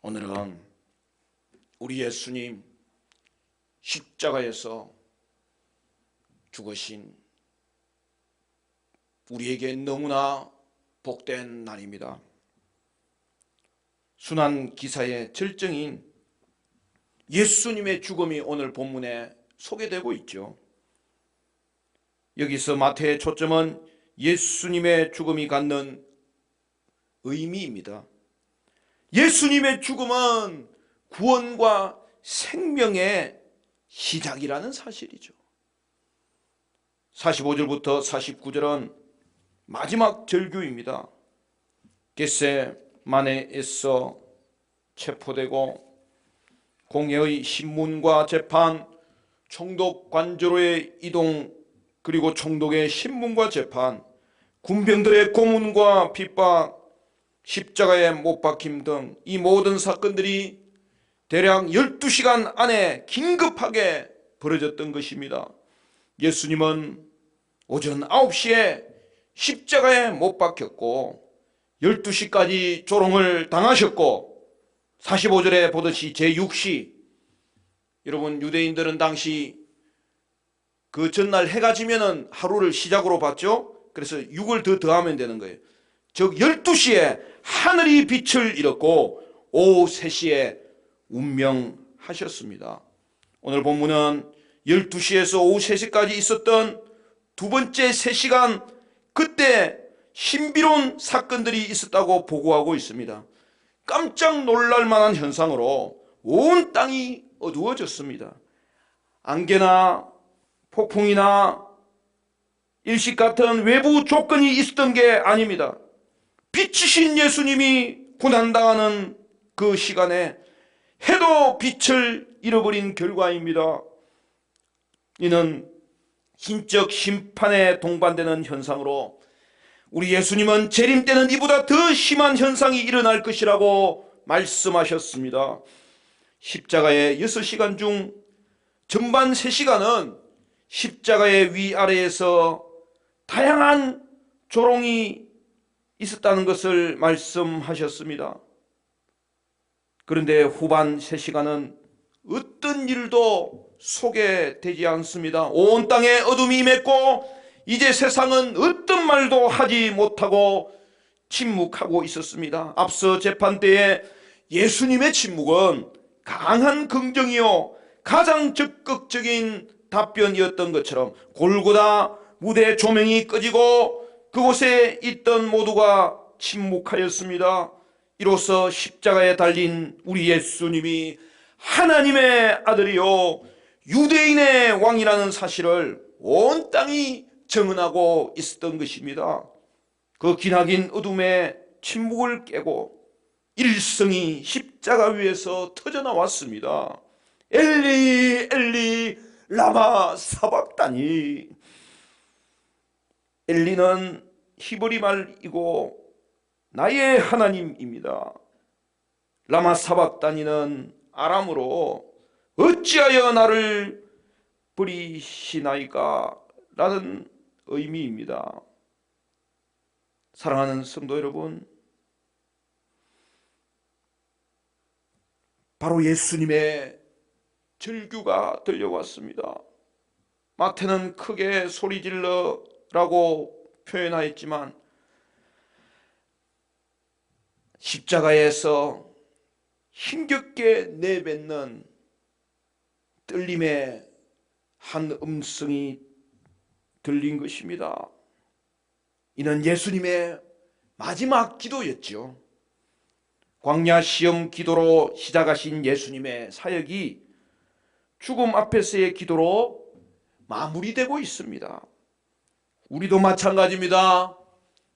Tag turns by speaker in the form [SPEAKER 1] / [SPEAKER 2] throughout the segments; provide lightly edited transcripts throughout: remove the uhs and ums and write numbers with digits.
[SPEAKER 1] 오늘은 우리 예수님 십자가에서 죽으신 우리에게 너무나 복된 날입니다. 순환 기사의 절정인 예수님의 죽음이 오늘 본문에 소개되고 있죠. 여기서 마태의 초점은 예수님의 죽음이 갖는 의미입니다. 예수님의 죽음은 구원과 생명의 시작이라는 사실이죠. 45절부터 49절은 마지막 절규입니다. 겟세마네에서 체포되고 공회의 신문과 재판, 총독 관저로의 이동, 그리고 총독의 신문과 재판, 군병들의 고문과 핍박, 십자가에 못 박힘 등 이 모든 사건들이 대략 12시간 안에 긴급하게 벌어졌던 것입니다. 예수님은 오전 9시에 십자가에 못 박혔고 12시까지 조롱을 당하셨고 45절에 보듯이 제6시, 여러분 유대인들은 당시 그 전날 해가 지면은 하루를 시작으로 봤죠. 그래서 6을 더 더하면 되는 거예요. 즉 12시에 하늘이 빛을 잃었고 오후 3시에 운명하셨습니다. 오늘 본문은 12시에서 오후 3시까지 있었던 두 번째 3시간, 그때 신비로운 사건들이 있었다고 보고하고 있습니다. 깜짝 놀랄 만한 현상으로 온 땅이 어두워졌습니다. 안개나 폭풍이나 일식 같은 외부 조건이 있었던 게 아닙니다. 빛이신 예수님이 고난당하는 그 시간에 해도 빛을 잃어버린 결과입니다. 이는 신적 심판에 동반되는 현상으로 우리 예수님은 재림 때는 이보다 더 심한 현상이 일어날 것이라고 말씀하셨습니다. 십자가의 6시간 중 전반 3시간은 십자가의 위아래에서 다양한 조롱이 있었다는 것을 말씀하셨습니다. 그런데 후반 3시간은 어떤 일도 소개되지 않습니다. 온 땅에 어둠이 임했고 이제 세상은 어떤 말도 하지 못하고 침묵하고 있었습니다. 앞서 재판 때에 예수님의 침묵은 강한 긍정이요 가장 적극적인 답변이었던 것처럼 골고다 무대 조명이 꺼지고 그곳에 있던 모두가 침묵하였습니다. 이로써 십자가에 달린 우리 예수님이 하나님의 아들이요 유대인의 왕이라는 사실을 온 땅이 정언하고 있었던 것입니다. 그 기나긴 어둠의 침묵을 깨고 일성이 십자가 위에서 터져나왔습니다. 엘리 엘리 라마 사박다니. 엘리는 히브리 말이고 나의 하나님입니다. 라마 사박다니는 아람으로 어찌하여 나를 버리시나이까 라는 의미입니다. 사랑하는 성도 여러분, 바로 예수님의 절규가 들려왔습니다. 마태는 크게 소리질러 라고 표현하였지만 십자가에서 힘겹게 내뱉는 떨림의 한 음성이 들린 것입니다. 이는 예수님의 마지막 기도였죠. 광야 시험 기도로 시작하신 예수님의 사역이 죽음 앞에서의 기도로 마무리되고 있습니다. 우리도 마찬가지입니다.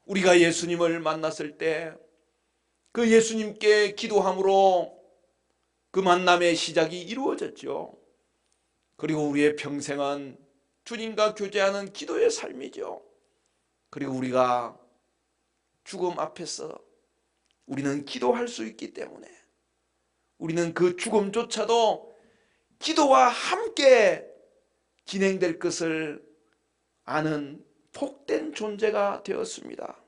[SPEAKER 1] 우리가 예수님을 만났을 때 그 예수님께 기도함으로 그 만남의 시작이 이루어졌죠. 그리고 우리의 평생은 주님과 교제하는 기도의 삶이죠. 그리고 우리가 죽음 앞에서 우리는 기도할 수 있기 때문에 우리는 그 죽음조차도 기도와 함께 진행될 것을 아는 복된 존재가 되었습니다.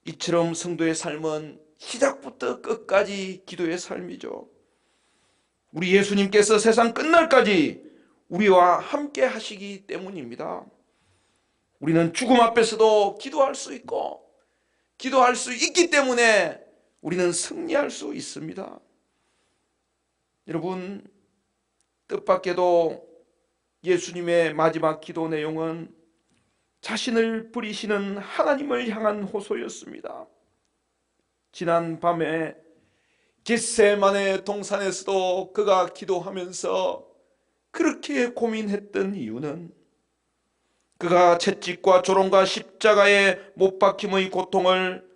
[SPEAKER 1] 이처럼 성도의 삶은 시작부터 끝까지 끝까지 기도의 삶이죠. 우리 예수님께서 세상 끝날까지 우리와 함께 하시기 때문입니다. 우리는 죽음 앞에서도 기도할 수 있고 기도할 수 있기 때문에 우리는 승리할 수 있습니다. 여러분, 뜻밖에도 예수님의 마지막 기도 내용은 자신을 버리시는 하나님을 향한 호소였습니다. 지난 밤에 겟세마네 동산에서도 그가 기도하면서 그렇게 고민했던 이유는 그가 채찍과 조롱과 십자가에 못 박힘의 고통을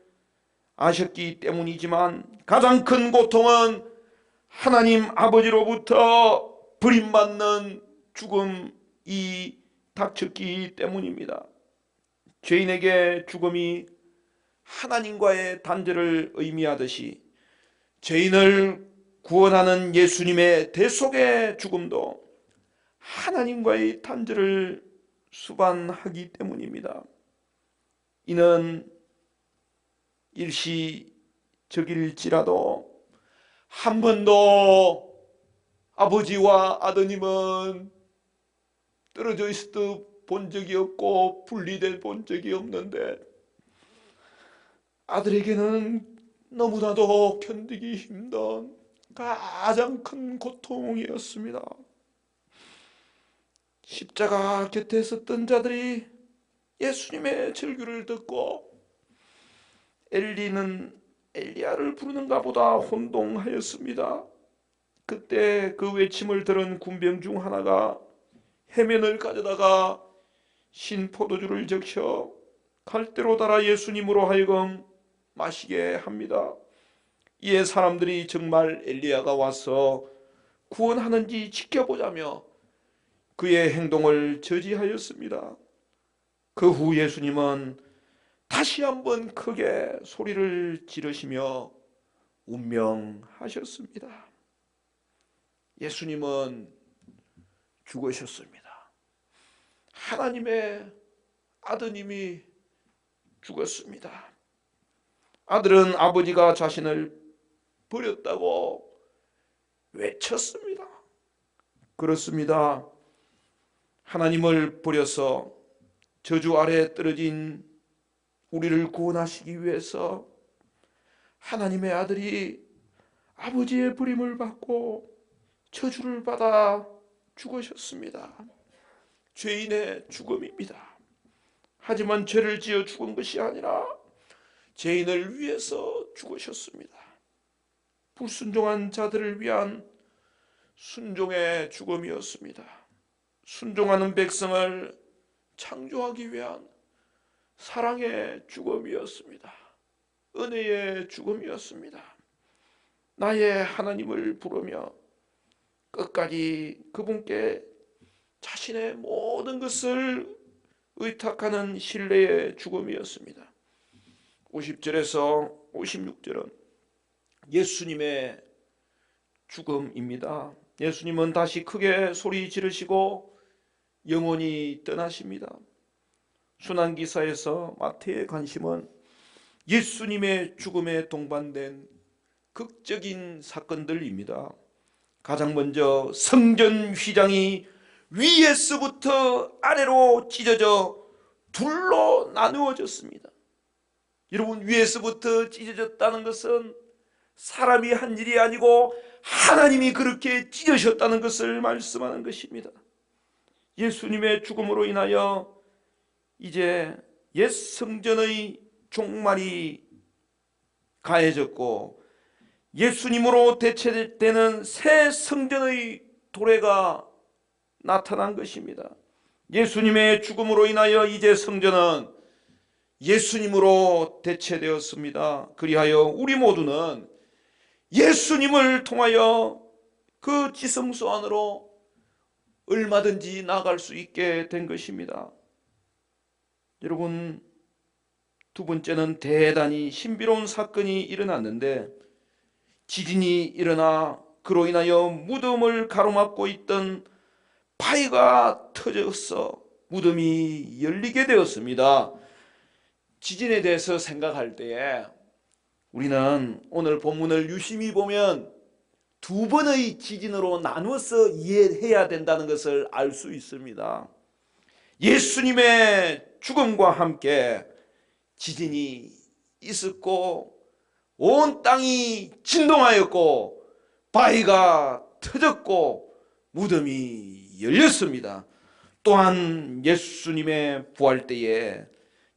[SPEAKER 1] 아셨기 때문이지만 가장 큰 고통은 하나님 아버지로부터 버림받는 죽음이 닥쳤기 때문입니다. 죄인에게 죽음이 하나님과의 단절을 의미하듯이 죄인을 구원하는 예수님의 대속의 죽음도 하나님과의 단절을 수반하기 때문입니다. 이는 일시적일지라도 한 번도 아버지와 아드님은 떨어져 있을 때 본 적이 없고 분리된 본 적이 없는데 아들에게는 너무나도 견디기 힘든 가장 큰 고통이었습니다. 십자가 곁에 섰던 자들이 예수님의 절규를 듣고 엘리는 엘리야를 부르는가 보다 혼동하였습니다. 그때 그 외침을 들은 군병 중 하나가 해면을 가져다가 신 포도주를 적셔 갈대로 달아 예수님으로 하여금 마시게 합니다. 이에 사람들이 정말 엘리야가 와서 구원하는지 지켜보자며 그의 행동을 저지하였습니다. 그 후 예수님은 다시 한번 크게 소리를 지르시며 운명하셨습니다. 예수님은 죽으셨습니다. 하나님의 아드님이 죽었습니다. 아들은 아버지가 자신을 버렸다고 외쳤습니다. 그렇습니다. 하나님을 버려서 저주 아래 떨어진 우리를 구원하시기 위해서 하나님의 아들이 아버지의 버림을 받고 저주를 받아 죽으셨습니다. 죄인의 죽음입니다. 하지만 죄를 지어 죽은 것이 아니라 죄인을 위해서 죽으셨습니다. 불순종한 자들을 위한 순종의 죽음이었습니다. 순종하는 백성을 창조하기 위한 사랑의 죽음이었습니다. 은혜의 죽음이었습니다. 나의 하나님을 부르며 끝까지 그분께 자신의 모든 것을 의탁하는 신뢰의 죽음이었습니다. 50절에서 56절은 예수님의 죽음입니다. 예수님은 다시 크게 소리 지르시고 영원히 떠나십니다. 순환기사에서 마태의 관심은 예수님의 죽음에 동반된 극적인 사건들입니다. 가장 먼저 성전 휘장이 위에서부터 아래로 찢어져 둘로 나누어졌습니다. 여러분, 위에서부터 찢어졌다는 것은 사람이 한 일이 아니고 하나님이 그렇게 찢으셨다는 것을 말씀하는 것입니다. 예수님의 죽음으로 인하여 이제 옛 성전의 종말이 가해졌고 예수님으로 대체되는 새 성전의 도래가 나타난 것입니다. 예수님의 죽음으로 인하여 이제 성전은 예수님으로 대체되었습니다. 그리하여 우리 모두는 예수님을 통하여 그 지성소 안으로 얼마든지 나갈 수 있게 된 것입니다. 여러분, 두 번째는 대단히 신비로운 사건이 일어났는데 지진이 일어나 그로 인하여 무덤을 가로막고 있던 바위가 터져서 무덤이 열리게 되었습니다. 지진에 대해서 생각할 때에 우리는 오늘 본문을 유심히 보면 두 번의 지진으로 나누어서 이해해야 된다는 것을 알 수 있습니다. 예수님의 죽음과 함께 지진이 있었고 온 땅이 진동하였고 바위가 터졌고 무덤이 열렸습니다. 또한 예수님의 부활 때에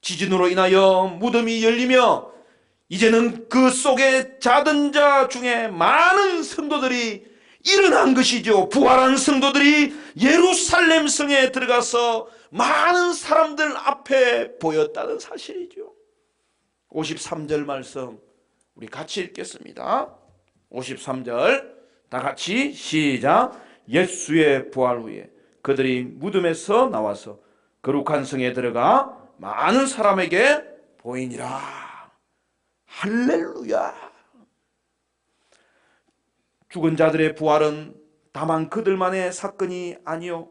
[SPEAKER 1] 지진으로 인하여 무덤이 열리며 이제는 그 속에 자던 자 중에 많은 성도들이 일어난 것이죠. 부활한 성도들이 예루살렘 성에 들어가서 많은 사람들 앞에 보였다는 사실이죠. 53절 말씀 우리 같이 읽겠습니다. 53절 다 같이 시작. 예수의 부활 후에 그들이 무덤에서 나와서 거룩한 성에 들어가 많은 사람에게 보이니라. 할렐루야. 죽은 자들의 부활은 다만 그들만의 사건이 아니요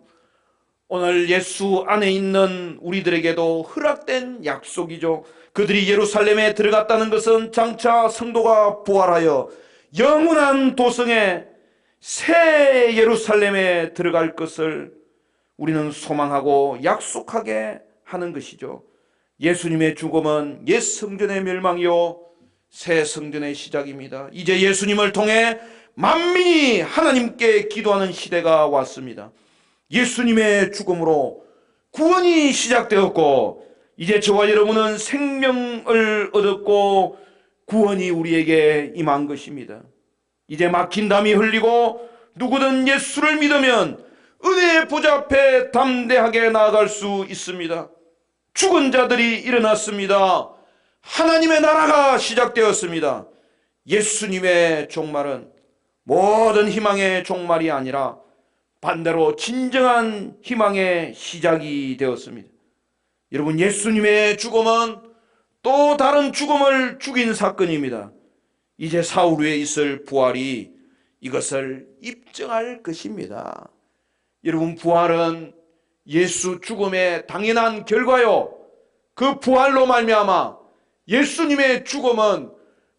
[SPEAKER 1] 오늘 예수 안에 있는 우리들에게도 허락된 약속이죠. 그들이 예루살렘에 들어갔다는 것은 장차 성도가 부활하여 영원한 도성에 새 예루살렘에 들어갈 것을 우리는 소망하고 약속하게 하는 것이죠. 예수님의 죽음은 옛 성전의 멸망이요 새 성전의 시작입니다. 이제 예수님을 통해 만민이 하나님께 기도하는 시대가 왔습니다. 예수님의 죽음으로 구원이 시작되었고 이제 저와 여러분은 생명을 얻었고 구원이 우리에게 임한 것입니다. 이제 막힌 담이 흘리고 누구든 예수를 믿으면 은혜의 보좌 앞에 담대하게 나아갈 수 있습니다. 죽은 자들이 일어났습니다. 하나님의 나라가 시작되었습니다. 예수님의 종말은 모든 희망의 종말이 아니라 반대로 진정한 희망의 시작이 되었습니다. 여러분, 예수님의 죽음은 또 다른 죽음을 죽인 사건입니다. 이제 사흘 후에 있을 부활이 이것을 입증할 것입니다. 여러분, 부활은 예수 죽음의 당연한 결과요. 그 부활로 말미암아 예수님의 죽음은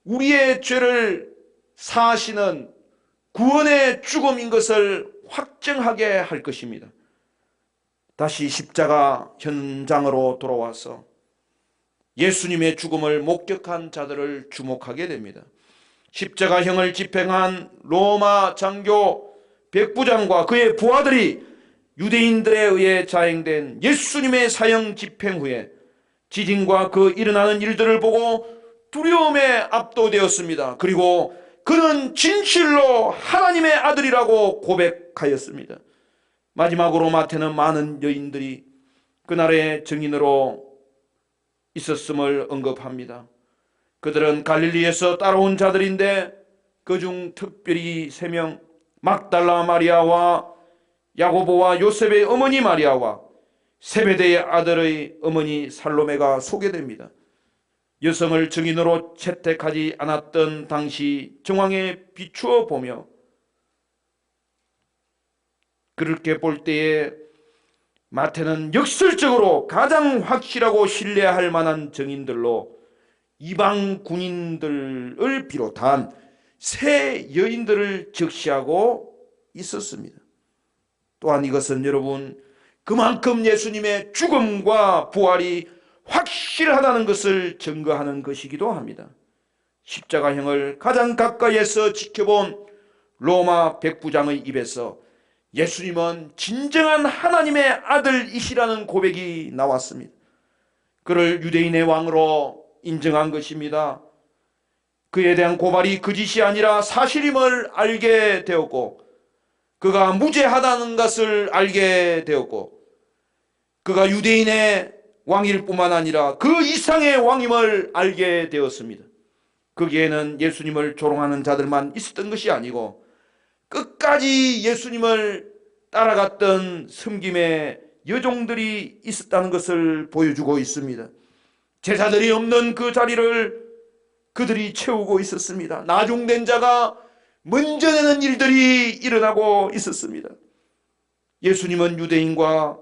[SPEAKER 1] 우리의 죄를 사하시는 구원의 죽음인 것을 확정하게 할 것입니다. 다시 십자가 현장으로 돌아와서 예수님의 죽음을 목격한 자들을 주목하게 됩니다. 십자가형을 집행한 로마 장교 백부장과 그의 부하들이 유대인들에 의해 자행된 예수님의 사형 집행 후에 지진과 그 일어나는 일들을 보고 두려움에 압도되었습니다. 그리고 그는 진실로 하나님의 아들이라고 고백하였습니다. 마지막으로 마태는 많은 여인들이 그날의 증인으로 있었음을 언급합니다. 그들은 갈릴리에서 따라온 자들인데 그중 특별히 3명 막달라 마리아와 야고보와 요셉의 어머니 마리아와 세베대의 아들의 어머니 살로메가 소개됩니다. 여성을 증인으로 채택하지 않았던 당시 정황에 비추어 보며 그렇게 볼 때에 마태는 역설적으로 가장 확실하고 신뢰할 만한 증인들로 이방 군인들을 비롯한 세 여인들을 적시하고 있었습니다. 또한 이것은 여러분 그만큼 예수님의 죽음과 부활이 확실하다는 것을 증거하는 것이기도 합니다. 십자가형을 가장 가까이에서 지켜본 로마 백부장의 입에서 예수님은 진정한 하나님의 아들이시라는 고백이 나왔습니다. 그를 유대인의 왕으로 인정한 것입니다. 그에 대한 고발이 거짓이 아니라 사실임을 알게 되었고 그가 무죄하다는 것을 알게 되었고 그가 유대인의 왕일 뿐만 아니라 그 이상의 왕임을 알게 되었습니다. 거기에는 예수님을 조롱하는 자들만 있었던 것이 아니고 끝까지 예수님을 따라갔던 섬김의 여종들이 있었다는 것을 보여주고 있습니다. 제자들이 없는 그 자리를 그들이 채우고 있었습니다. 나중된 자가 먼저 내는 일들이 일어나고 있었습니다. 예수님은 유대인과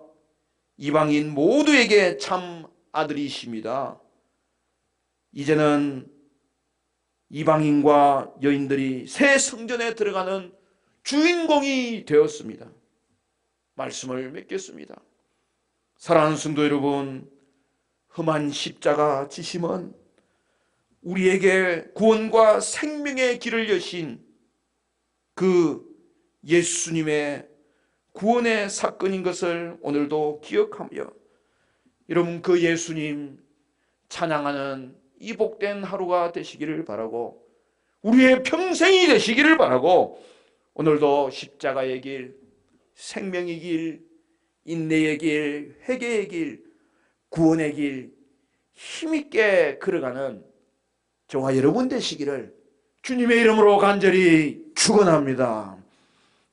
[SPEAKER 1] 이방인 모두에게 참 아들이십니다. 이제는 이방인과 여인들이 새 성전에 들어가는 주인공이 되었습니다. 말씀을 맺겠습니다. 사랑하는 성도 여러분, 험한 십자가 지심은 우리에게 구원과 생명의 길을 여신 그 예수님의 구원의 사건인 것을 오늘도 기억하며, 여러분 그 예수님 찬양하는 이 복된 하루가 되시기를 바라고, 우리의 평생이 되시기를 바라고, 오늘도 십자가의 길, 생명의 길, 인내의 길, 회개의 길, 구원의 길 힘있게 걸어가는 저와 여러분 되시기를 주님의 이름으로 간절히 축원합니다.